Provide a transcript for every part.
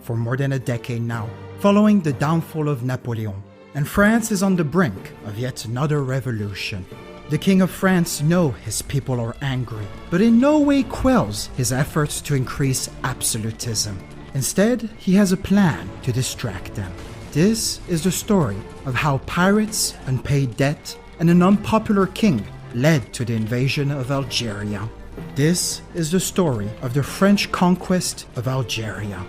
for more than a decade now, following the downfall of Napoleon, and France is on the brink of yet another revolution. The King of France knows his people are angry, but in no way quells his efforts to increase absolutism. Instead, he has a plan to distract them. This is the story of how pirates, unpaid debt, and an unpopular king led to the invasion of Algeria. This is the story of the French conquest of Algeria.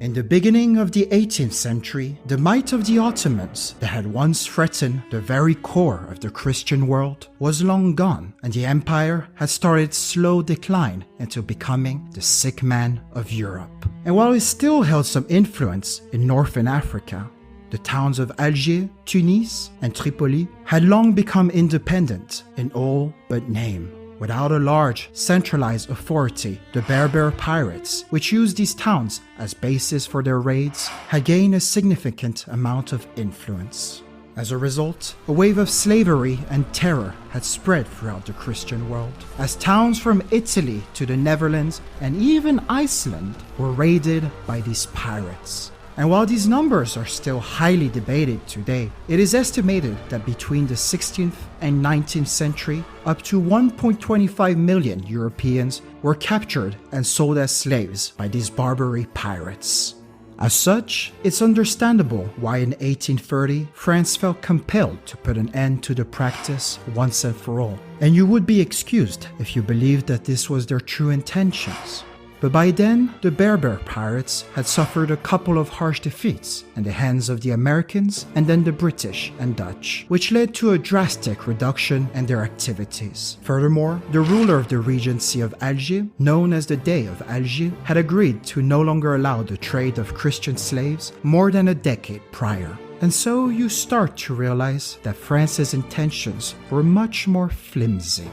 In the beginning of the 18th century, the might of the Ottomans that had once threatened the very core of the Christian world was long gone, and the empire had started slow decline into becoming the sick man of Europe. And while it still held some influence in northern Africa, the towns of Alger, Tunis, and Tripoli had long become independent in all but name. Without a large, centralized authority, the Berber pirates, which used these towns as bases for their raids, had gained a significant amount of influence. As a result, a wave of slavery and terror had spread throughout the Christian world, as towns from Italy to the Netherlands and even Iceland were raided by these pirates. And while these numbers are still highly debated today, it is estimated that between the 16th and 19th century, up to 1.25 million Europeans were captured and sold as slaves by these Barbary pirates. As such, it's understandable why in 1830 France felt compelled to put an end to the practice once and for all. And you would be excused if you believed that this was their true intentions. But by then, the Berber pirates had suffered a couple of harsh defeats in the hands of the Americans and then the British and Dutch, which led to a drastic reduction in their activities. Furthermore, the ruler of the Regency of Alger, known as the Dey of Alger, had agreed to no longer allow the trade of Christian slaves more than a decade prior. And so you start to realize that France's intentions were much more flimsy.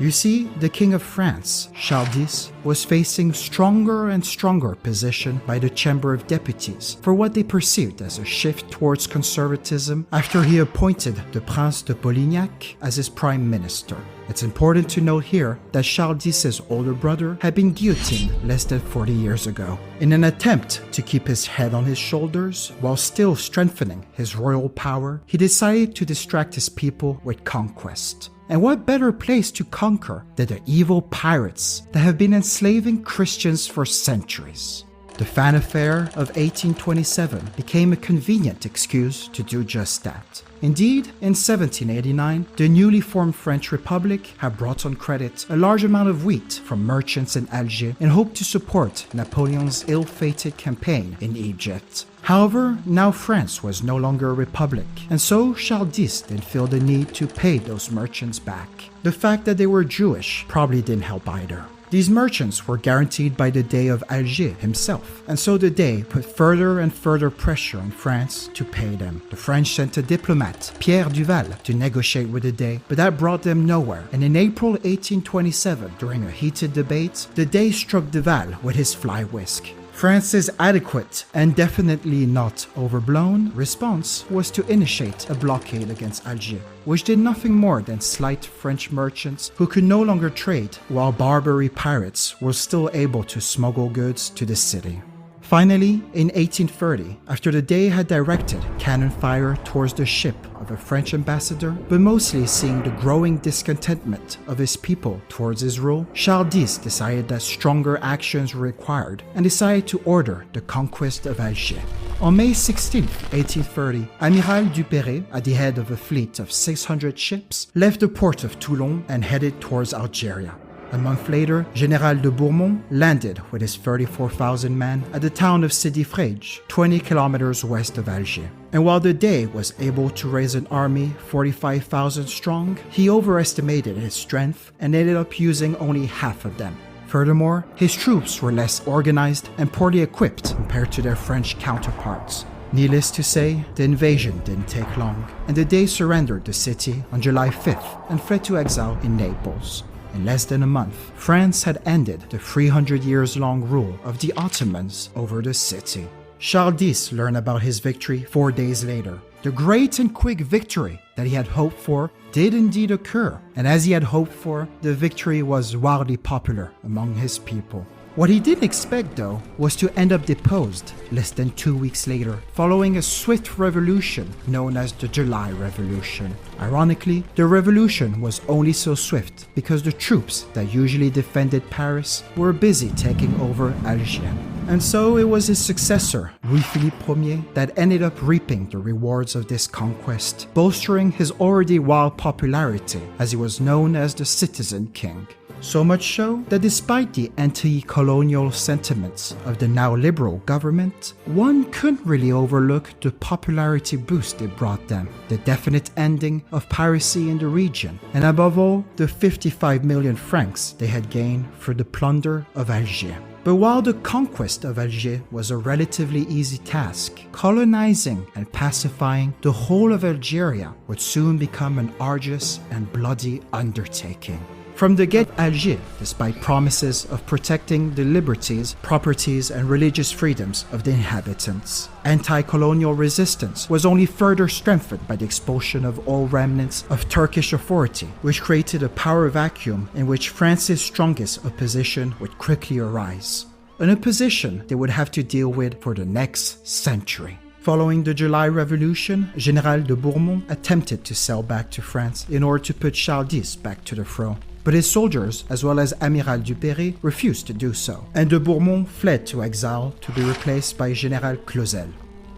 You see, the King of France, Charles X, was facing stronger and stronger opposition by the Chamber of Deputies for what they perceived as a shift towards conservatism after he appointed the Prince de Polignac as his prime minister. It's important to note here that Charles X's older brother had been guillotined less than 40 years ago. In an attempt to keep his head on his shoulders while still strengthening his royal power, he decided to distract his people with conquest. And what better place to conquer than the evil pirates that have been enslaving Christians for centuries? The fanfare of 1827 became a convenient excuse to do just that. Indeed, in 1789, the newly formed French Republic had brought on credit a large amount of wheat from merchants in Alger in hope to support Napoleon's ill-fated campaign in Egypt. However, now France was no longer a republic, and so Charles X didn't feel the need to pay those merchants back. The fact that they were Jewish probably didn't help either. These merchants were guaranteed by the Dey of Alger himself, and so the Dey put further and further pressure on France to pay them. The French sent a diplomat, Pierre Duval, to negotiate with the Dey, but that brought them nowhere. And in April 1827, during a heated debate, the Dey struck Duval with his fly whisk. France's adequate and definitely not overblown response was to initiate a blockade against Alger, which did nothing more than slight French merchants who could no longer trade, while Barbary pirates were still able to smuggle goods to the city. Finally, in 1830, after the Dey had directed cannon fire towards the ship of a French ambassador, but mostly seeing the growing discontentment of his people towards his rule, Charles X decided that stronger actions were required and decided to order the conquest of Alger. On May 16, 1830, Amiral Duperré, at the head of a fleet of 600 ships, left the port of Toulon and headed towards Algeria. A month later, Général de Bourmont landed with his 34,000 men at the town of Sidi Frege, 20 kilometers west of Alger. And while the Dey was able to raise an army 45,000 strong, he overestimated his strength and ended up using only half of them. Furthermore, his troops were less organized and poorly equipped compared to their French counterparts. Needless to say, the invasion didn't take long, and the Dey surrendered the city on July 5th and fled to exile in Naples. In less than a month, France had ended the 300 years long rule of the Ottomans over the city. Charles X learned about his victory 4 days later, The great and quick victory that he had hoped for did indeed occur, and as he had hoped for, the victory was wildly popular among his people. What he didn't expect, though, was to end up deposed less than 2 weeks later, following a swift revolution known as the July Revolution. Ironically, the revolution was only so swift because the troops that usually defended Paris were busy taking over Algiers. And so it was his successor, Louis-Philippe Ier, that ended up reaping the rewards of this conquest, bolstering his already wild popularity as he was known as the Citizen King. So much so that despite the anti-colonial sentiments of the now liberal government, one couldn't really overlook the popularity boost it brought them, the definite ending of piracy in the region, and above all, the 55 million francs they had gained for the plunder of Algiers. But while the conquest of Algiers was a relatively easy task, colonizing and pacifying the whole of Algeria would soon become an arduous and bloody undertaking. From the get, Algiers, despite promises of protecting the liberties, properties, and religious freedoms of the inhabitants, anti-colonial resistance was only further strengthened by the expulsion of all remnants of Turkish authority, which created a power vacuum in which France's strongest opposition would quickly arise. An opposition they would have to deal with for the next century. Following the July Revolution, General de Bourmont attempted to sail back to France in order to put Charles X back to the throne. But his soldiers, as well as Amiral Duperré, refused to do so, and de Bourmont fled to exile to be replaced by General Clausel.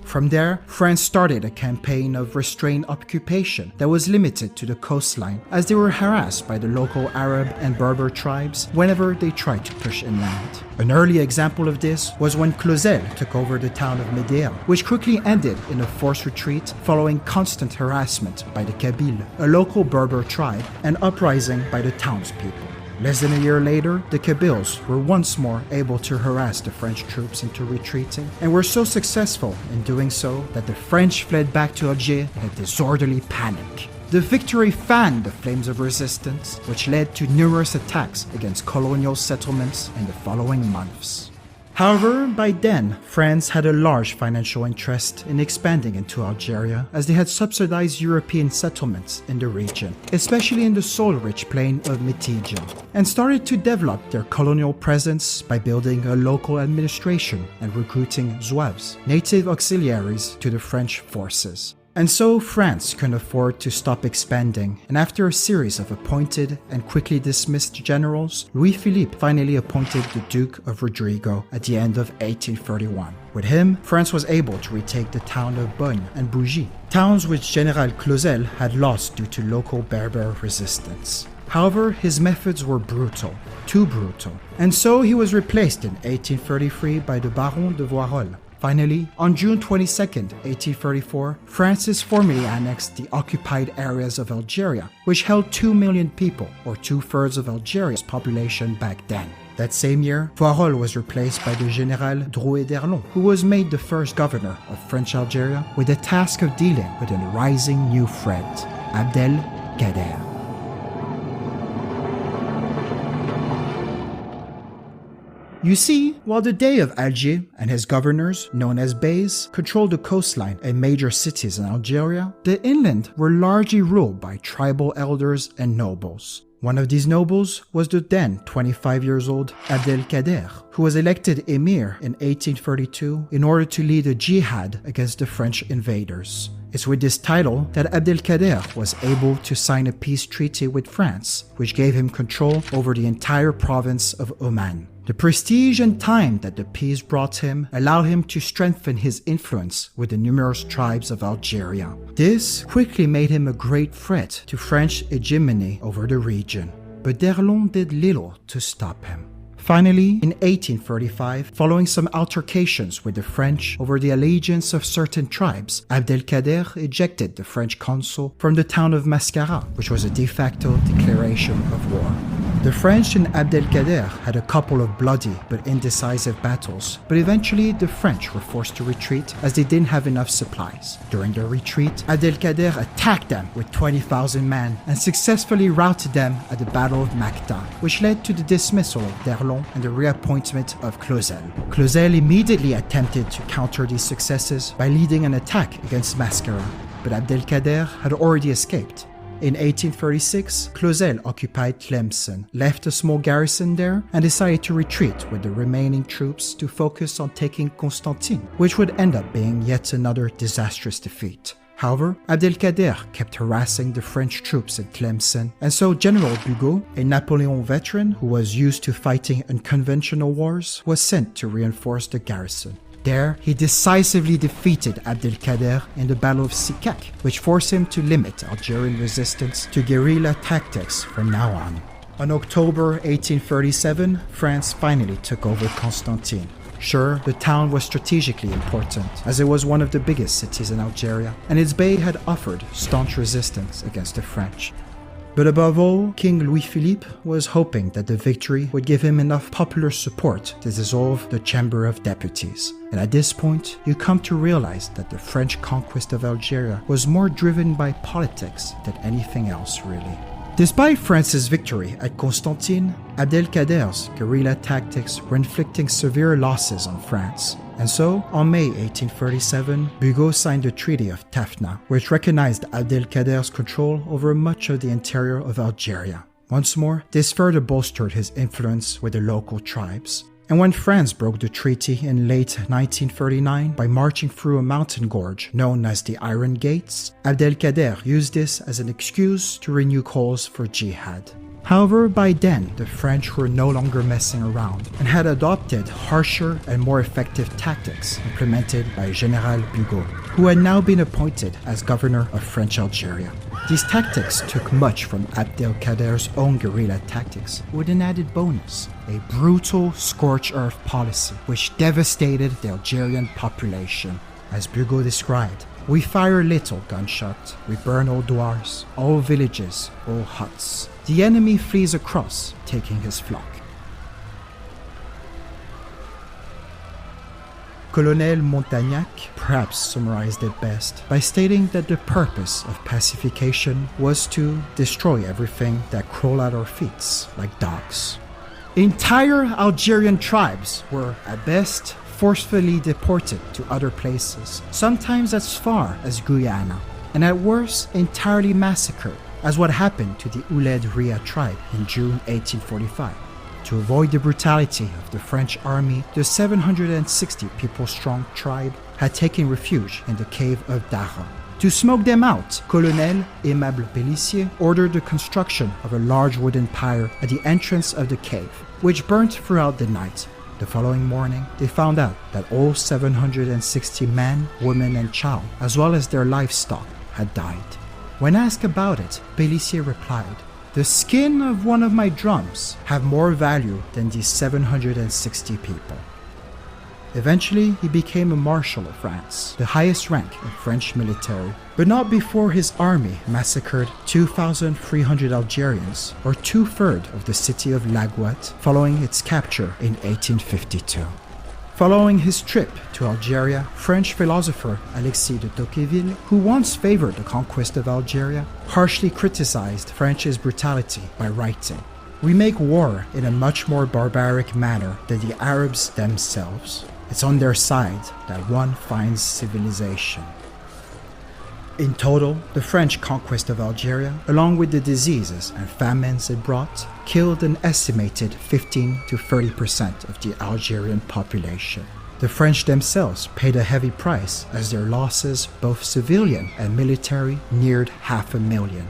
From there, France started a campaign of restrained occupation that was limited to the coastline, as they were harassed by the local Arab and Berber tribes whenever they tried to push inland. An early example of this was when Clausel took over the town of Médéa, which quickly ended in a forced retreat following constant harassment by the Kabyles, a local Berber tribe, and uprising by the townspeople. Less than a year later, the Kabyles were once more able to harass the French troops into retreating, and were so successful in doing so that the French fled back to Algiers in a disorderly panic. The victory fanned the flames of resistance, which led to numerous attacks against colonial settlements in the following months. However, by then, France had a large financial interest in expanding into Algeria, as they had subsidized European settlements in the region, especially in the soil-rich plain of Mitidja, and started to develop their colonial presence by building a local administration and recruiting Zouaves, native auxiliaries to the French forces. And so France couldn't afford to stop expanding, and after a series of appointed and quickly dismissed generals, Louis-Philippe finally appointed the Duke of Rodrigo at the end of 1831. With him, France was able to retake the town of Bonne and Bougie, towns which General Clausel had lost due to local Berber resistance. However, his methods were brutal, too brutal, and so he was replaced in 1833 by the Baron de Waraul. Finally, on June 22, 1834, France formally annexed the occupied areas of Algeria, which held 2 million people, or 2/3 of Algeria's population back then. That same year, Waraul was replaced by the Général Drouet d'Erlon, who was made the first governor of French Algeria with the task of dealing with a rising new threat, Abdel-Kader. You see, while the Dey of Algiers and his governors, known as Beys, controlled the coastline and major cities in Algeria, the inland were largely ruled by tribal elders and nobles. One of these nobles was the then 25 years old Abdel-Kader, who was elected emir in 1832 in order to lead a jihad against the French invaders. It's with this title that Abdel-Kader was able to sign a peace treaty with France, which gave him control over the entire province of Oman. The prestige and time that the peace brought him allowed him to strengthen his influence with the numerous tribes of Algeria. This quickly made him a great threat to French hegemony over the region, but d'Erlon did little to stop him. Finally, in 1835, following some altercations with the French over the allegiance of certain tribes, Abdel-Kader ejected the French consul from the town of Mascara, which was a de facto declaration of war. The French and Abdel-Kader had a couple of bloody but indecisive battles, but eventually the French were forced to retreat as they didn't have enough supplies. During their retreat, Abdel-Kader attacked them with 20,000 men and successfully routed them at the Battle of Macta, which led to the dismissal of d'Erlon and the reappointment of Clausel. Clausel immediately attempted to counter these successes by leading an attack against Mascara. but Abdelkader had already escaped. In 1836, Clausel occupied Tlemcen, left a small garrison there, and decided to retreat with the remaining troops to focus on taking Constantine, which would end up being yet another disastrous defeat. However, Abdelkader kept harassing the French troops in Tlemcen, and so General Bugeaud, a Napoleon veteran who was used to fighting unconventional wars, was sent to reinforce the garrison. There, he decisively defeated Abdelkader in the Battle of Sikak, which forced him to limit Algerian resistance to guerrilla tactics from now on. On October 1837, France finally took over Constantine. Sure, the town was strategically important, as it was one of the biggest cities in Algeria, and its bay had offered staunch resistance against the French. But above all, King Louis-Philippe was hoping that the victory would give him enough popular support to dissolve the Chamber of Deputies. And at this point, you come to realize that the French conquest of Algeria was more driven by politics than anything else, really. Despite France's victory at Constantine, Abdelkader's guerrilla tactics were inflicting severe losses on France. And so, on May 1837, Bugeaud signed the Treaty of Tafna, which recognized Abdelkader's control over much of the interior of Algeria. Once more, this further bolstered his influence with the local tribes. And when France broke the treaty in late 1939 by marching through a mountain gorge known as the Iron Gates, Abdelkader used this as an excuse to renew calls for jihad. However, by then, the French were no longer messing around and had adopted harsher and more effective tactics implemented by General Bugeaud, who had now been appointed as governor of French Algeria. These tactics took much from Abdelkader's own guerrilla tactics, with an added bonus, a brutal scorched earth policy which devastated the Algerian population. As Bugeaud described, "We fire little gunshot, we burn all douars, all villages, all huts. The enemy flees across, taking his flock." Colonel Montagnac perhaps summarized it best by stating that the purpose of pacification was to destroy everything that crawled at our feet like dogs. Entire Algerian tribes were, at best, forcefully deported to other places, sometimes as far as Guyana, and at worst entirely massacred, as what happened to the Ouled Ria tribe in June 1845. To avoid the brutality of the French army, the 760 people-strong tribe had taken refuge in the cave of Dara. To smoke them out, Colonel Aimable Pélissier ordered the construction of a large wooden pyre at the entrance of the cave, which burnt throughout the night. The following morning, they found out that all 760 men, women, and child, as well as their livestock, had died. When asked about it, Pélissier replied, "The skin of one of my drums have more value than these 760 people." Eventually, he became a Marshal of France, the highest rank in French military, but not before his army massacred 2,300 Algerians, or 2/3 of the city of Laguat, following its capture in 1852. Following his trip to Algeria, French philosopher Alexis de Tocqueville, who once favored the conquest of Algeria, harshly criticized France's brutality by writing, "We make war in a much more barbaric manner than the Arabs themselves. It's on their side that one finds civilization." In total, the French conquest of Algeria, along with the diseases and famines it brought, killed an estimated 15 to 30% of the Algerian population. The French themselves paid a heavy price as their losses, both civilian and military, neared 500,000.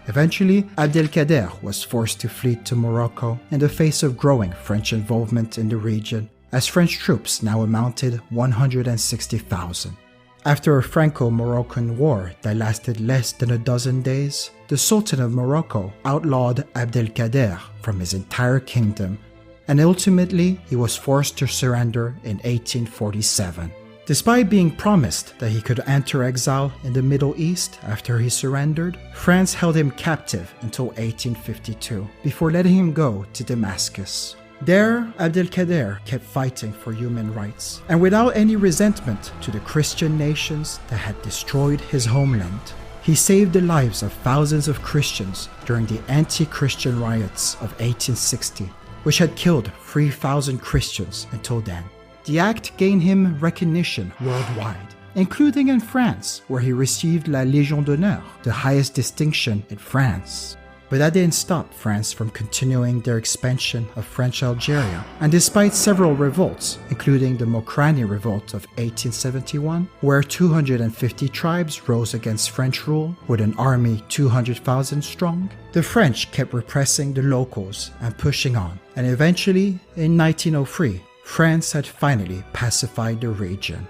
Eventually, Abdelkader was forced to flee to Morocco in the face of growing French involvement in the region, as French troops now amounted 160,000. After a Franco-Moroccan war that lasted less than a dozen days, the Sultan of Morocco outlawed Abdelkader from his entire kingdom, and ultimately he was forced to surrender in 1847. Despite being promised that he could enter exile in the Middle East after he surrendered, France held him captive until 1852, before letting him go to Damascus. There, Abdelkader kept fighting for human rights, and without any resentment to the Christian nations that had destroyed his homeland, he saved the lives of thousands of Christians during the anti-Christian riots of 1860, which had killed 3,000 Christians until then. The act gained him recognition worldwide, including in France, where he received la Légion d'honneur, the highest distinction in France. But that didn't stop France from continuing their expansion of French Algeria, and despite several revolts, including the Mokrani Revolt of 1871, where 250 tribes rose against French rule with an army 200,000 strong, the French kept repressing the locals and pushing on, and eventually, in 1903, France had finally pacified the region.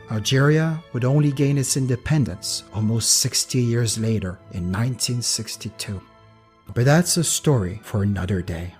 Algeria would only gain its independence almost 60 years later in 1962. But that's a story for another day.